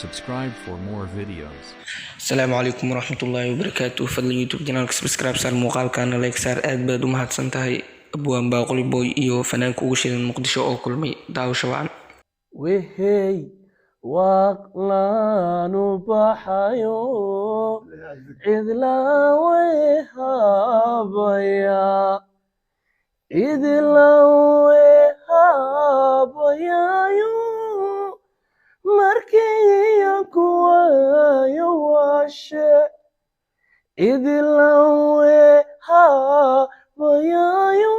subscribe for more videos. السلام عليكم ورحمة الله وبركاته. فضل يوتيوب جنالك سبسكرايب صار مقال كان لايك صار آد بادو mahadsan tahay abwaan baaquli boy iyo fanaanka ugu shidan muqdisho oo kulmay daawasho wacan wehey waaqlaanu baxayo cidlawe habayayo markiya kuwayo washe cidlawe habayayo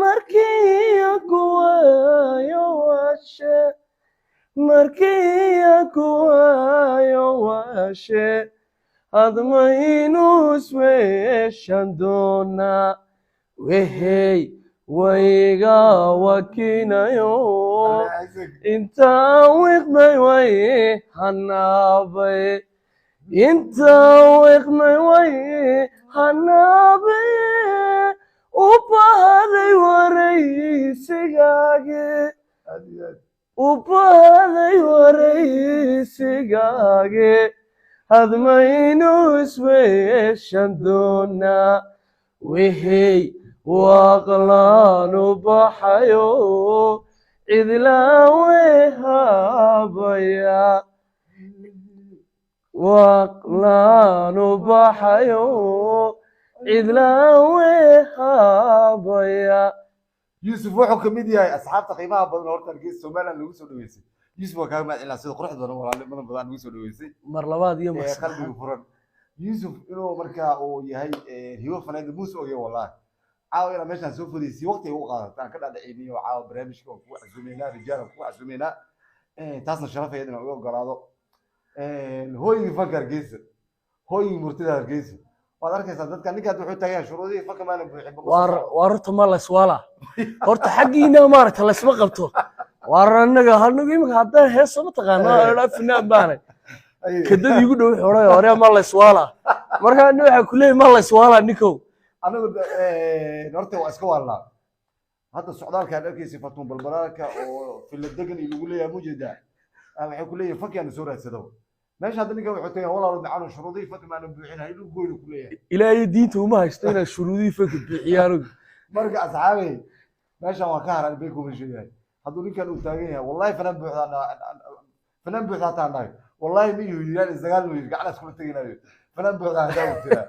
markiya kuwayo washe markiya kuwayo washe admaynu isweeshan doonaa wehey wayga wakinayo intaa wiqmay way hanaabay intaa wiqmay way hanaabay u bahaday waraysigaage hadmaynu isweeshan doonaa wehey waaqlaanu baxayo cidlaawe habaya waaqlaanu baxayo cidlaawe habaya يوسف وحو كميديا أصحاب تقييمها بدن هورتا الجيس سومالا اللي وصل دويسي يوسف وكان ما إلا سيد قرح بدن ولا بدن بدن وصل دويسي مرلباد يوم قلبي فرن يوسف إنه مركا أو يهي هيو فنان الموس أو والله عاو إلى مشان سوف ديسي وقت يوقع كان كذا دعيني وعاو برامج كو عزومينا رجال كو عزومينا تاسنا شرف يدنا ويو قرادو هو يفكر جيس هو مرتدى الجيس وأركز هذا كان نقعد وحده يا شروطي فك ما نبغى وارت ما لسوالا horta xaqiina maarta la isma qabto waranaga hanaga imika hadda heeso ma taqaanaa la finaan baanay kadib igu dhow xoray hore ma la iswaala marka anu waxa kulay ma la iswaala nikow anagu horta waa iska waalnaa hadda socdaalka arkaysi fatun balbalaalka oo fil degan igu leeyahay mujida waxay ku leeyahay fakiyana soo raadsado meesha hadda ninka wuxuu tagay walaalo macaan shuruudii fak ma buuxinahay inuu gooyo ku leeyahay ilaahay diinta uma haysto inay shuruudii fak bixiyaan marka asxaabay meesha waa ka haran bay ku bisheeyay haduu ninkan uu taagan yahay wallahi fanaan buuxda taanay wallahi ma yiri isdagaal weey gacana isku tagaynayo fanaan buuxda hadaa u tira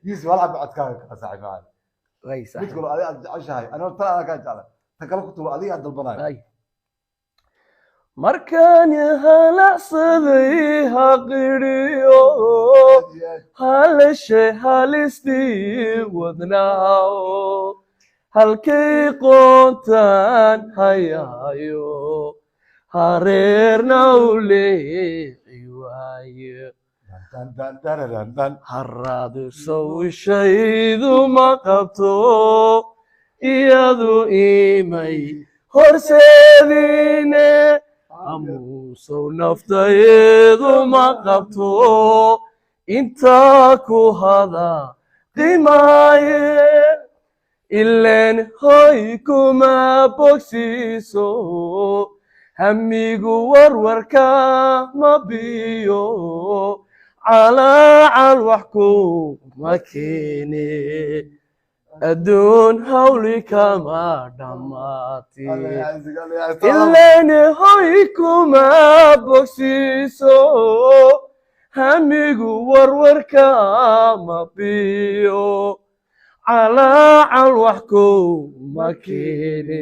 yiis walaal bacadka ka saaxiibaan raysa mid kale adiga ashahay ana tala ka jala tan kale ku tulo adiga dalbanay markaan halacsaday haqiriyo halashe halistii wadnaawo halkay qoontaan hayayo hareerna u leexi waayo haraadu sawishaydu ma qabto iyadu imay horseediine amuusow naftayeedu ma qabto intaa ku hada qimaaye ileen hoy kuma bogsiiso hamigu warwarka ma biyo calaacal wax kuma keene adduun hawli kama dhammaati ileen hoy kuma bogsiiso hamigu warwarka ma biyo calaacal wax kuma keene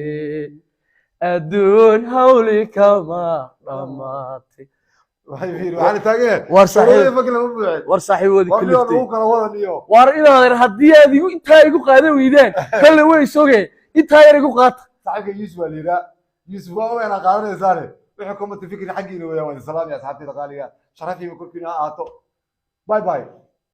adduun hawli kama dhammaati war saaxiiboodi kaliftay war inaad haddii aad intaa igu qaadan weydaan kalle way soge intaa yar igu qaata saaxiibka Yusuf waa liira Yusuf waa weena qaadanaysaane wuxuu kuma fikir xaqiina weeyaan salaam ya asxaabtida qaaliga sharafiga kulkina aato bye bye